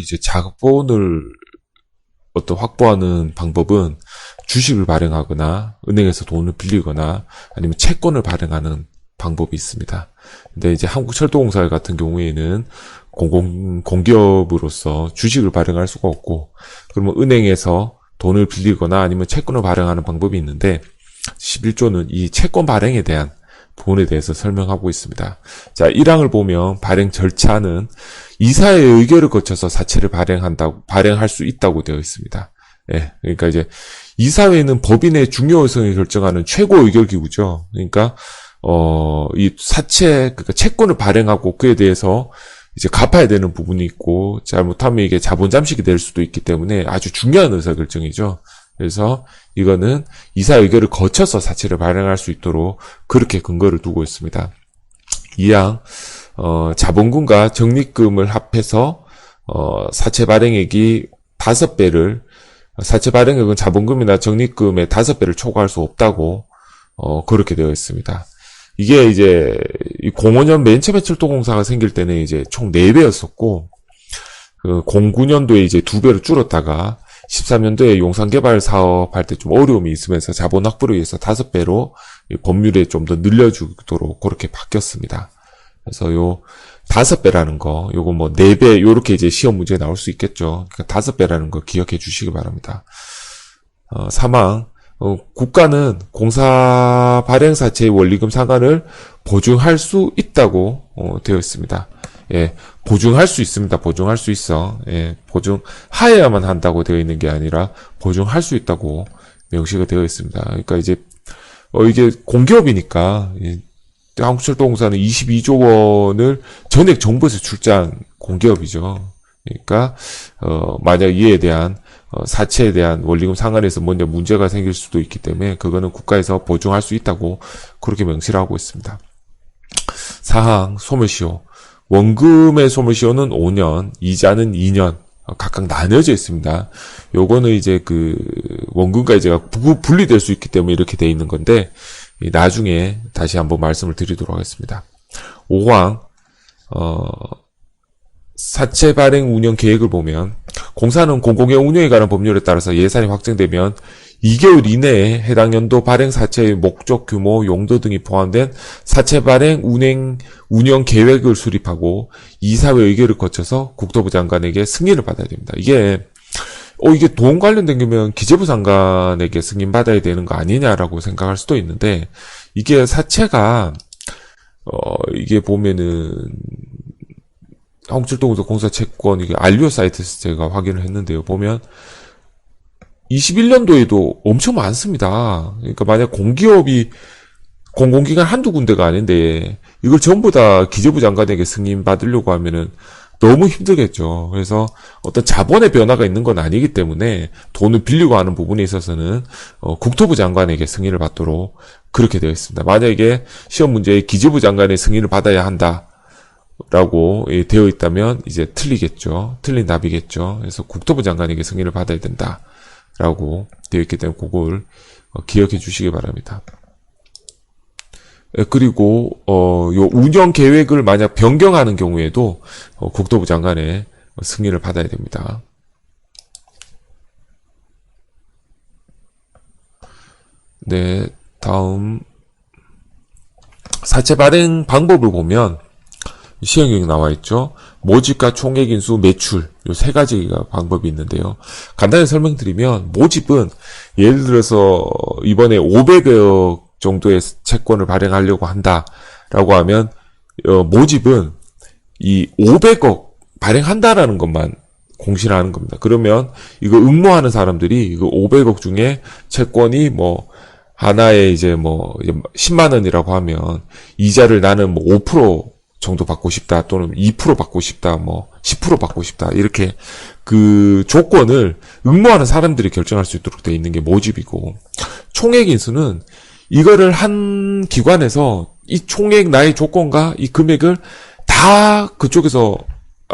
이제 자본을 어떤 확보하는 방법은 주식을 발행하거나 은행에서 돈을 빌리거나 아니면 채권을 발행하는 방법이 있습니다. 근데 이제 한국철도공사 같은 경우에는 공기업으로서 주식을 발행할 수가 없고, 그러면 은행에서 돈을 빌리거나 아니면 채권을 발행하는 방법이 있는데 11조는 이 채권 발행에 대한 부분에 대해서 설명하고 있습니다. 자, 1항을 보면 발행 절차는 이사의 의결을 거쳐서 사채를 발행할 수 있다고 되어 있습니다. 예, 그러니까 이제 이사회는 법인의 중요성을 결정하는 최고 의결 기구죠. 그러니까 이 그러니까 채권을 발행하고 그에 대해서 이제 갚아야 되는 부분이 있고, 잘못하면 이게 자본 잠식이 될 수도 있기 때문에 아주 중요한 의사결정이죠. 그래서 이거는 이사 의결을 거쳐서 사채를 발행할 수 있도록 그렇게 근거를 두고 있습니다. 2항, 자본금과 적립금을 합해서 사채 발행액이 5배를, 사채 발행액은 자본금이나 적립금의 5배를 초과할 수 없다고 그렇게 되어 있습니다. 이게 이제 05년 맨 처음에 철도공사가 생길 때는 이제 총 4배였었고, 09년도에 이제 2배로 줄었다가 13년도에 용산개발 사업 할 때 좀 어려움이 있으면서 자본 확보를 위해서 5배로 법률에 좀 더 늘려주도록 그렇게 바뀌었습니다. 그래서 요 5배라는 거, 요거 뭐 4배, 요렇게 이제 시험 문제에 나올 수 있겠죠. 그러니까 5배라는 거 기억해 주시기 바랍니다. 3항, 국가는 공사 발행 사채의 원리금 상환을 보증할 수 있다고 되어 있습니다. 예, 보증할 수 있습니다. 보증할 수 있어. 예, 보증하여야만 한다고 되어 있는 게 아니라 보증할 수 있다고 명시가 되어 있습니다. 그러니까 이제 이게 공기업이니까 한국철도공사는 22조 원을 전액 정부에서 출자한 공기업이죠. 그러니까 만약 이에 대한 사채에 대한 원리금 상환에서 먼저 문제가 생길 수도 있기 때문에 그거는 국가에서 보증할 수 있다고 그렇게 명시를 하고 있습니다. 4항 소멸시효. 원금의 소멸시효는 5년, 이자는 2년 각각 나뉘어져 있습니다. 요거는 이제 원금과 이자가 분리될 수 있기 때문에 이렇게 돼 있는 건데 나중에 다시 한번 말씀을 드리도록 하겠습니다. 5항 사채 발행 운영 계획을 보면 공사는 공공의 운영에 관한 법률에 따라서 예산이 확정되면 2개월 이내에 해당 연도 발행 사채의 목적, 규모, 용도 등이 포함된 사채 발행 운영 계획을 수립하고 이사회 의결을 거쳐서 국토부 장관에게 승인을 받아야 됩니다. 이게 돈 관련된 거면 기재부 장관에게 승인받아야 되는 거 아니냐라고 생각할 수도 있는데, 이게 사채가 이게 보면은 한국철도공사 공사채권 이게 알리오 사이트에서 제가 확인을 했는데요. 보면 21년도에도 엄청 많습니다. 그러니까 만약 공기업이 공공기관 한두 군데가 아닌데 이걸 전부 다 기재부 장관에게 승인받으려고 하면은 너무 힘들겠죠. 그래서 어떤 자본의 변화가 있는 건 아니기 때문에 돈을 빌리고 하는 부분에 있어서는 국토부 장관에게 승인을 받도록 그렇게 되어 있습니다. 만약에 시험 문제에 기재부 장관의 승인을 받아야 한다 라고 되어 있다면 이제 틀리겠죠. 틀린 답이겠죠. 그래서 국토부 장관에게 승인을 받아야 된다 라고 되어 있기 때문에 그걸 기억해 주시기 바랍니다. 그리고 요 운영 계획을 만약 변경하는 경우에도 국토부 장관의 승인을 받아야 됩니다. 네, 다음 사채 발행 방법을 보면 시행령이 나와 있죠. 모집과 총액 인수, 매출 요 3가지가 방법이 있는데요. 간단히 설명드리면 모집은 예를 들어서 이번에 500억 정도의 채권을 발행하려고 한다라고 하면 모집은 이 500억 발행한다라는 것만 공시를 하는 겁니다. 그러면 이거 응모하는 사람들이 이거 500억 중에 채권이 하나에 이제 10만 원이라고 하면 이자를 나는 5% 정도 받고 싶다, 또는 2% 받고 싶다, 10% 받고 싶다, 이렇게 그 조건을 응모하는 사람들이 결정할 수 있도록 되어 있는 게 모집이고, 총액 인수는 이거를 한 기관에서 이 총액 나의 조건과 이 금액을 다 그쪽에서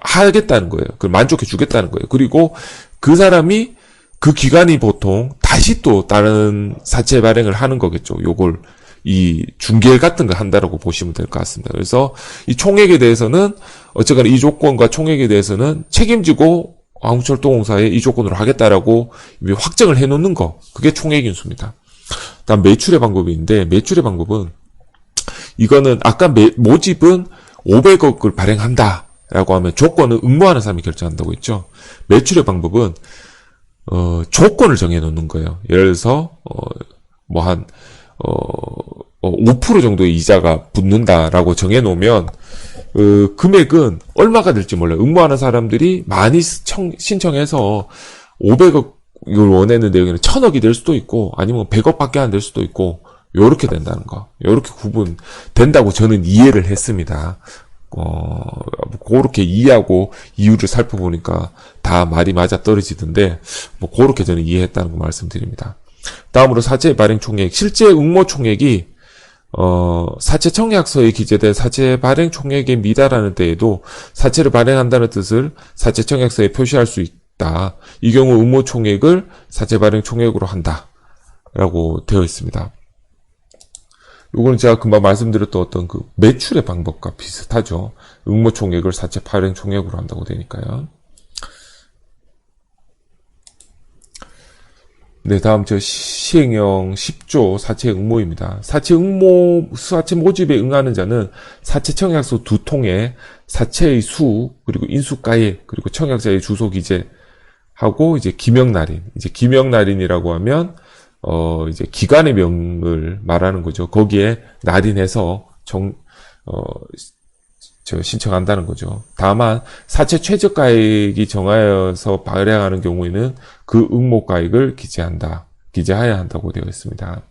하겠다는 거예요. 그걸 만족해 주겠다는 거예요. 그리고 그 사람이 그 기관이 보통 다시 또 다른 사채 발행을 하는 거겠죠. 요걸 이 중개 같은 거 한다라고 보시면 될 것 같습니다. 그래서 이 총액에 대해서는 어쨌거나 이 조건과 총액에 대해서는 책임지고 한국철도공사에 이 조건으로 하겠다라고 확정을 해놓는 거, 그게 총액인수입니다. 다음 매출의 방법이 있는데, 매출의 방법은 이거는 아까 모집은 500억을 발행한다라고 하면 조건은 응모하는 사람이 결정한다고 했죠. 매출의 방법은 조건을 정해놓는 거예요. 예를 들어서 뭐 한 5% 정도의 이자가 붙는다라고 정해놓으면 금액은 얼마가 될지 몰라요. 응모하는 사람들이 많이 신청해서 500억을 원했는데 여기는 1000억이 될 수도 있고 아니면 100억밖에 안 될 수도 있고 요렇게 된다는 거. 요렇게 구분된다고 저는 이해를 했습니다. 그렇게 이해하고 이유를 살펴보니까 다 말이 맞아 떨어지던데 뭐 그렇게 저는 이해했다는 거 말씀드립니다. 다음으로 사채 발행 총액. 실제 응모 총액이 사채 청약서에 기재된 사채 발행 총액에 미달하는 때에도 사채를 발행한다는 뜻을 사채 청약서에 표시할 수 있다. 이 경우 응모 총액을 사채 발행 총액으로 한다. 라고 되어 있습니다. 요거는 제가 금방 말씀드렸던 어떤 그 매출의 방법과 비슷하죠. 응모 총액을 사채 발행 총액으로 한다고 되니까요. 네, 다음 시행령 10조 사채 응모입니다. 사채 모집에 응하는 자는 사채 청약서 2통에 사채의 수, 그리고 인수가액, 그리고 청약자의 주소 기재하고 이제 기명날인. 이제 기명날인이라고 하면 이제 기관의 명을 말하는 거죠. 거기에 날인해서 신청한다는 거죠. 다만 사채 최저가액이 정하여서 발행하는 경우에는 그 응모가액을 기재해야 한다고 되어 있습니다.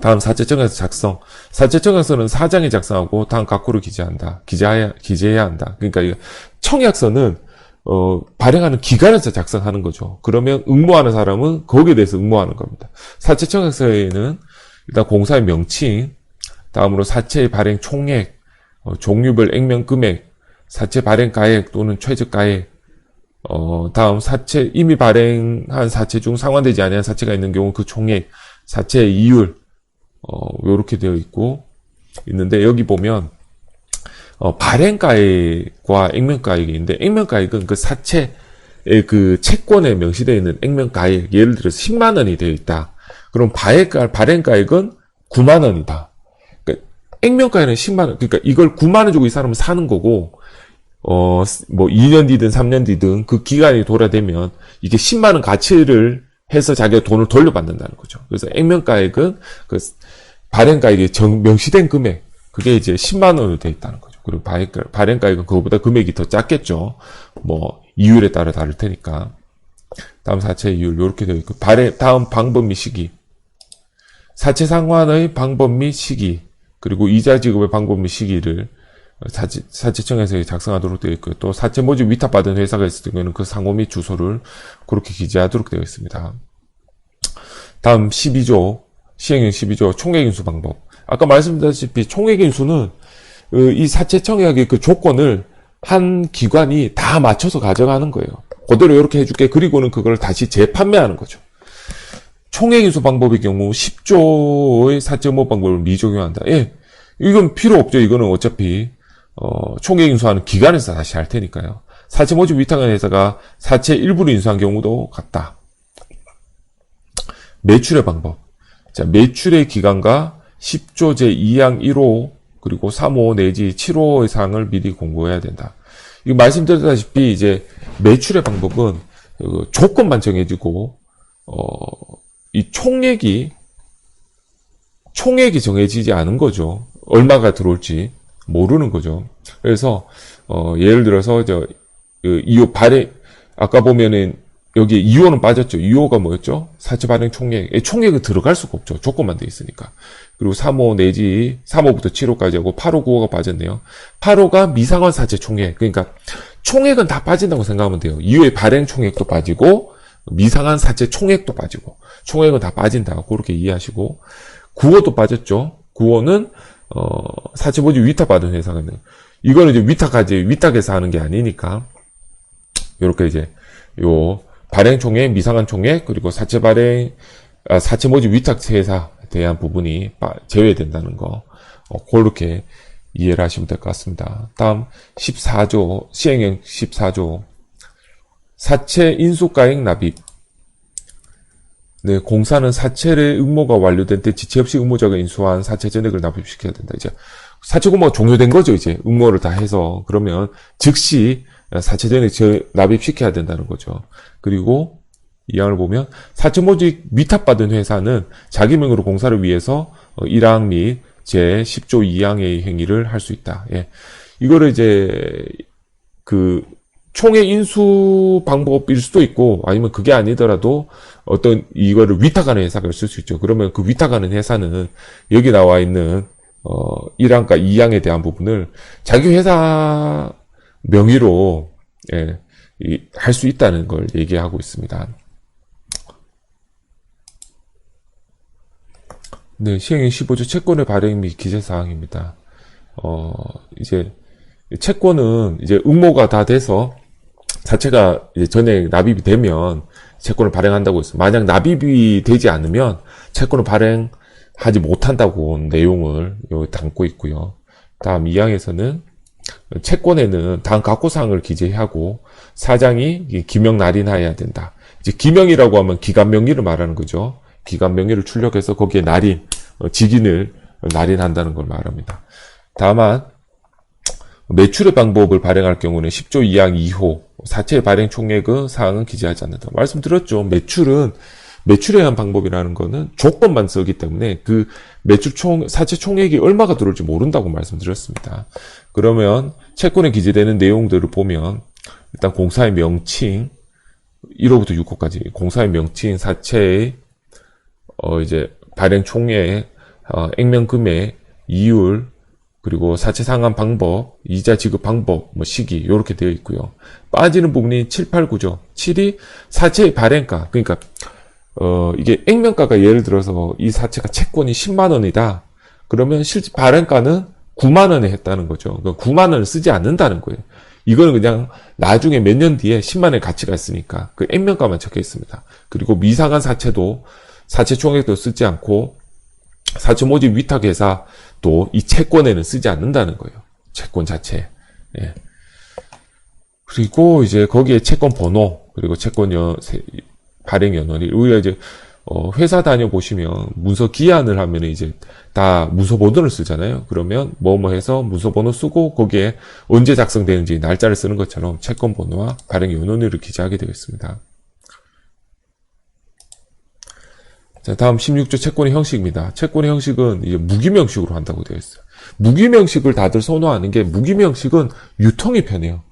다음 사채 청약서 작성. 사채 청약서는 사장이 작성하고 다음 각호를 기재해야 한다. 그러니까 청약서는 발행하는 기관에서 작성하는 거죠. 그러면 응모하는 사람은 거기에 대해서 응모하는 겁니다. 사채 청약서에는 일단 공사의 명칭, 다음으로 사채의 발행 총액, 종류별 액면 금액, 사채 발행가액 또는 최저가액, 다음 이미 발행한 사채 중 상환되지 아니한 사채가 있는 경우 그 총액, 사채의 이율, 요렇게 되어 있는데 여기 보면 발행가액과 액면가액이 있는데 액면가액은 그 사채의 그 채권에 명시되어 있는 액면가액, 예를 들어서 10만 원이 되어 있다. 그럼 발행가액은 9만 원이다. 액면가에는 10만 원, 그러니까 이걸 9만 원 주고 이 사람은 사는 거고, 뭐 2년 뒤든 3년 뒤든 그 기간이 돌아되면 이게 10만 원 가치를 해서 자기가 돈을 돌려받는다는 거죠. 그래서 액면가액은 그 발행가액에 명시된 금액, 그게 이제 10만 원으로 되어 있다는 거죠. 그리고 발행가액은 그거보다 금액이 더 작겠죠. 뭐 이율에 따라 다를 테니까. 다음 사채 이율 요렇게 되어 있고, 다음 방법 및 시기. 사채 상환의 방법 및 시기. 그리고 이자 지급의 방법 및 시기를 사채청에서 작성하도록 되어 있고요. 또 사채 모집 위탁받은 회사가 있을 경우에는 그 상호 및 주소를 그렇게 기재하도록 되어 있습니다. 다음 12조, 시행령 12조 총액인수 방법. 아까 말씀드렸다시피 총액인수는 이 사채청약의 그 조건을 한 기관이 다 맞춰서 가져가는 거예요. 그대로 이렇게 해줄게. 그리고는 그걸 다시 재판매하는 거죠. 총액인수 방법의 경우 10조의 사채 응모 방법을 미적용한다. 예, 이건 필요 없죠. 이거는 어차피 총액인수하는 기관에서 다시 할 테니까요. 사채 모집 위탁한 회사가 사채 일부를 인수한 경우도 같다. 매출의 방법. 자, 매출의 기간과 10조 제2항 1호 그리고 3호 내지 7호의 사항을 미리 공고해야 된다. 이거 말씀드렸다시피 이제 매출의 방법은 조건만 정해지고 이 총액이 정해지지 않은 거죠. 얼마가 들어올지 모르는 거죠. 그래서 예를 들어서 이호 발행 아까 보면은 여기 2호는 빠졌죠. 2호가 뭐였죠? 사채 발행 총액. 총액은 들어갈 수가 없죠. 조건만 돼 있으니까. 그리고 3호 내지 3호부터 7호까지 하고 8호, 9호가 빠졌네요. 8호가 미상환 사채 총액. 그러니까 총액은 다 빠진다고 생각하면 돼요. 2호의 발행 총액도 빠지고 미상환 사채 총액도 빠지고 총액은 다 빠진다. 그렇게 이해하시고 9호도 빠졌죠. 9호는 사채 모집 위탁받은 회사거든요. 이거는 이제 위탁해서 하는 게 아니니까 이렇게 이제 요 발행 총액, 미상환 총액, 그리고 사채 모집 위탁회사에 대한 부분이 제외된다는 거, 그렇게 이해를 하시면 될 것 같습니다. 다음 14조, 시행령 14조, 사채 인수가액 납입. 네, 공사는 사채의 응모가 완료된 때 지체 없이 응모자가 인수한 사채 전액을 납입시켜야 된다. 이제 사채 공모가 종료된 거죠. 이제 응모를 다 해서 그러면 즉시 사채 전액 납입시켜야 된다는 거죠. 그리고 이 항을 보면 사채 모집 위탁받은 회사는 자기 명의로 공사를 위해서 1항 및 제 10조 2항의 행위를 할 수 있다. 예. 이거를 이제 그 총액 인수 방법일 수도 있고 아니면 그게 아니더라도 어떤 이거를 위탁하는 회사가 있을 수 있죠. 그러면 그 위탁하는 회사는 여기 나와 있는 1항과 2항에 대한 부분을 자기 회사 명의로 예, 할 수 있다는 걸 얘기하고 있습니다. 네, 시행령 15조 채권의 발행 및 기재 사항입니다. 이제 채권은 이제 응모가 다 돼서 자체가 이제 전액 납입이 되면 채권을 발행한다고 했어요. 만약 납입이 되지 않으면 채권을 발행하지 못한다고 내용을 여기 담고 있고요. 다음 2항에서는 채권에는 다음 각호사항을 기재하고 사장이 기명 날인하여야 된다. 이제 기명이라고 하면 기간 명의를 말하는 거죠. 기간 명의를 출력해서 거기에 날인, 직인을 날인한다는 걸 말합니다. 다만 매출의 방법을 발행할 경우는 10조 2항 2호 사채 발행 총액의 사항은 기재하지 않는다. 말씀드렸죠. 매출에 의한 방법이라는 거는 조건만 쓰기 때문에 그 사채 총액이 얼마가 들어올지 모른다고 말씀드렸습니다. 그러면 채권에 기재되는 내용들을 보면 일단 공사의 명칭 1호부터 6호까지 공사의 명칭, 사채의 이제 발행 총액, 액면 금액, 이율, 그리고 사채 상환 방법, 이자 지급 방법, 시기 이렇게 되어 있고요. 빠지는 부분이 7, 8, 9죠. 7이 사채의 발행가. 그러니까 이게 액면가가 예를 들어서 이 사채가 채권이 10만 원이다. 그러면 실제 발행가는 9만 원에 했다는 거죠. 그러니까 9만 원을 쓰지 않는다는 거예요. 이거는 그냥 나중에 몇 년 뒤에 10만 원의 가치가 있으니까 그 액면가만 적혀 있습니다. 그리고 미상한 사채도 사채 총액도 쓰지 않고 사채 모집 위탁회사도 이 채권에는 쓰지 않는다는 거예요. 채권 자체. 예. 그리고 이제 거기에 채권 번호 그리고 채권 발행 연원일 우리가 이제 회사 다녀보시면 문서 기한을 하면 이제 다 문서 번호를 쓰잖아요. 그러면 뭐뭐 해서 문서 번호 쓰고 거기에 언제 작성되는지 날짜를 쓰는 것처럼 채권 번호와 발행 연원일을 기재하게 되겠습니다. 자, 다음 16조 채권의 형식입니다. 채권의 형식은 이제 무기명식으로 한다고 되어 있어요. 무기명식을 다들 선호하는 게 무기명식은 유통이 편해요.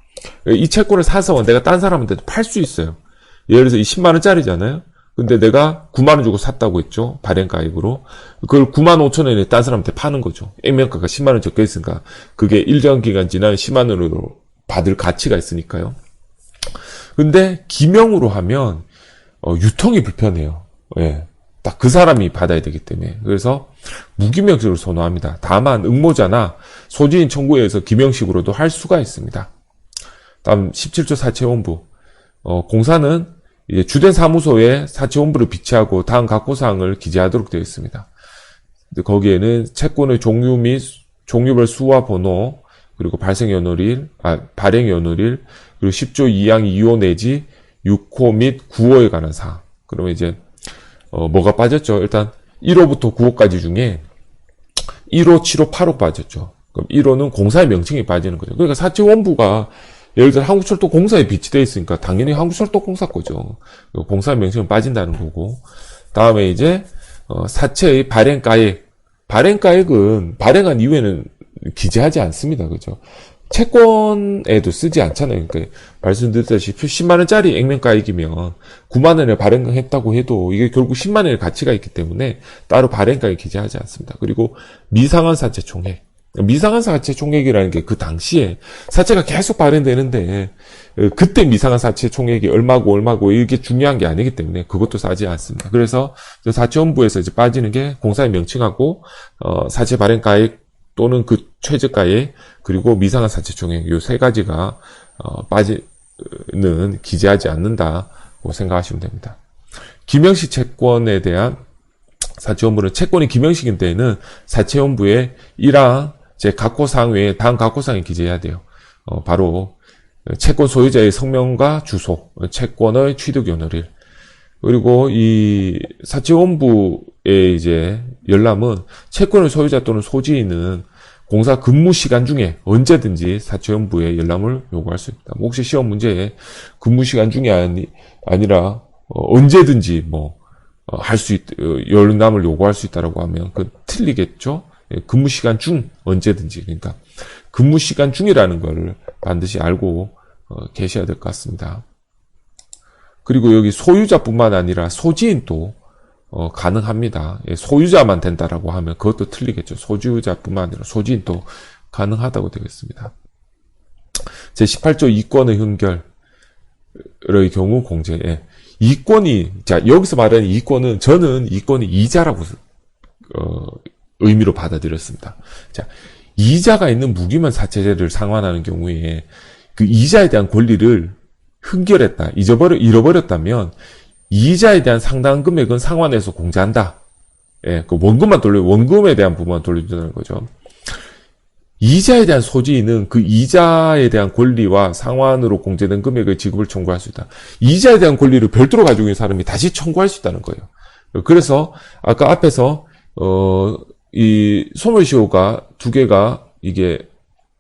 이 채권을 사서 내가 딴 사람한테도 팔 수 있어요. 예를 들어서 이 10만 원짜리잖아요. 근데 내가 9만 원 주고 샀다고 했죠. 발행가액으로. 그걸 9만 5천 원에 딴 사람한테 파는 거죠. 액면가가 10만 원 적혀 있으니까 그게 일정 기간 지나면 10만 원으로 받을 가치가 있으니까요. 근데 기명으로 하면 유통이 불편해요. 예. 딱 그 사람이 받아야 되기 때문에. 그래서 무기명식으로 선호합니다. 다만 응모자나 소지인 청구에서 기명식으로도 할 수가 있습니다. 다음 17조 사채원부. 공사는 이제 주된 사무소에 사채원부를 비치하고 다음 각호사항을 기재하도록 되어 있습니다. 거기에는 채권의 종류 및 종류별 수와 번호, 그리고 발행 연월일, 그리고 10조 2항 2호 내지 6호 및 9호에 관한 사항. 그러면 이제 뭐가 빠졌죠? 일단 1호부터 9호까지 중에 1호, 7호, 8호 빠졌죠. 그럼 1호는 공사의 명칭이 빠지는 거죠. 그러니까 사채원부가 예를 들어 한국철도 공사에 비치되어 있으니까 당연히 한국철도 공사 거죠. 공사의 명칭은 빠진다는 거고. 다음에 이제 사채의 발행가액. 발행가액은 발행한 이후에는 기재하지 않습니다. 그죠? 채권에도 쓰지 않잖아요. 그러니까 말씀드렸다시피 10만 원짜리 액면가액이면 9만 원을 발행했다고 해도 이게 결국 10만 원의 가치가 있기 때문에 따로 발행가액 기재하지 않습니다. 그리고 미상한 사채 총액. 미상한 사채 총액이라는 게 그 당시에 사채가 계속 발행되는데 그때 미상한 사채 총액이 얼마고 이게 중요한 게 아니기 때문에 그것도 싸지 않습니다. 그래서 사채원부에서 이제 빠지는 게 공사의 명칭하고 사채 발행가액 또는 그 최저가액 그리고 미상한 사채 총액 요 세 가지가 빠지는 기재하지 않는다고 생각하시면 됩니다. 기명식 채권에 대한 사채원부는 채권이 기명식인 때에는 사채원부의 1항 제 각호사항 외에 다음 각호사항에 기재해야 돼요. 바로 채권 소유자의 성명과 주소, 채권의 취득 요일, 그리고 이 사채원부의 이제 열람은 채권의 소유자 또는 소지인은 공사 근무 시간 중에 언제든지 사채원부에 열람을 요구할 수 있다. 혹시 시험 문제에 근무 시간 중에 아니라 언제든지 할 수 열람을 요구할 수 있다라고 하면 그 틀리겠죠. 근무 시간 중 언제든지, 그러니까 근무 시간 중이라는 걸 반드시 알고 계셔야 될 것 같습니다. 그리고 여기 소유자뿐만 아니라 소지인도 가능합니다. 소유자만 된다라고 하면 그것도 틀리겠죠. 소유자뿐만 아니라 소지인도 가능하다고 되겠습니다. 제18조 이권의 흥결의 경우 공제에 이권이, 자, 여기서 말하는 이권은 저는 이권이 이자라고 의미로 받아들였습니다. 자, 이자가 있는 무기면 사채제를 상환하는 경우에 그 이자에 대한 권리를 흥결했다, 잃어버렸다면 이자에 대한 상당한 금액은 상환해서 공제한다. 그 원금에 대한 부분만 돌려준다는 거죠. 이자에 대한 소지인은 그 이자에 대한 권리와 상환으로 공제된 금액의 지급을 청구할 수 있다. 이자에 대한 권리를 별도로 가지고 있는 사람이 다시 청구할 수 있다는 거예요. 그래서 아까 앞에서 이 소멸시효가 두 개가 이게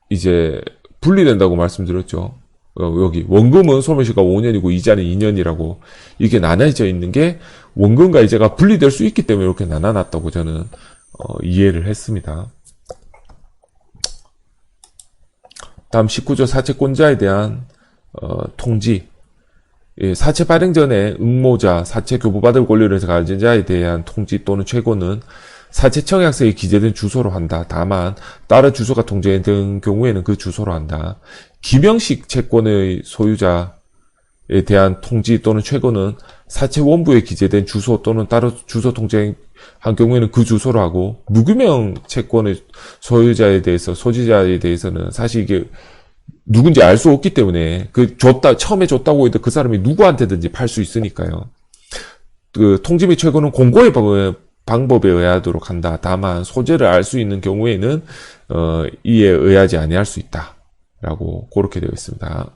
이제 분리된다고 말씀드렸죠. 여기 원금은 소멸시효가 5년이고 이자는 2년이라고 이게 나눠져 있는 게 원금과 이자가 분리될 수 있기 때문에 이렇게 나눠놨다고 저는 이해를 했습니다. 다음 19조 사채권자에 대한 통지. 사채 발행 전에 응모자, 사채 교부받을 권리를 가진 자에 대한 통지 또는 최고는 사채 청약서에 기재된 주소로 한다. 다만 다른 주소가 통제된 경우에는 그 주소로 한다. 김영식 채권의 소유자에 대한 통지 또는 최고는 사채 원부에 기재된 주소 또는 따로 주소 통제한 경우에는 그 주소로 하고, 무규명 채권의 소유자에 대해서, 소지자에 대해서는 사실 이게 누군지 알 수 없기 때문에 처음에 줬다고 해도 그 사람이 누구한테든지 팔 수 있으니까요. 그 통지 및 최고는 공고의 방법에 의하도록 한다. 다만 소재를 알 수 있는 경우에는 이에 의하지 아니할 수 있다. 라고 그렇게 되어 있습니다.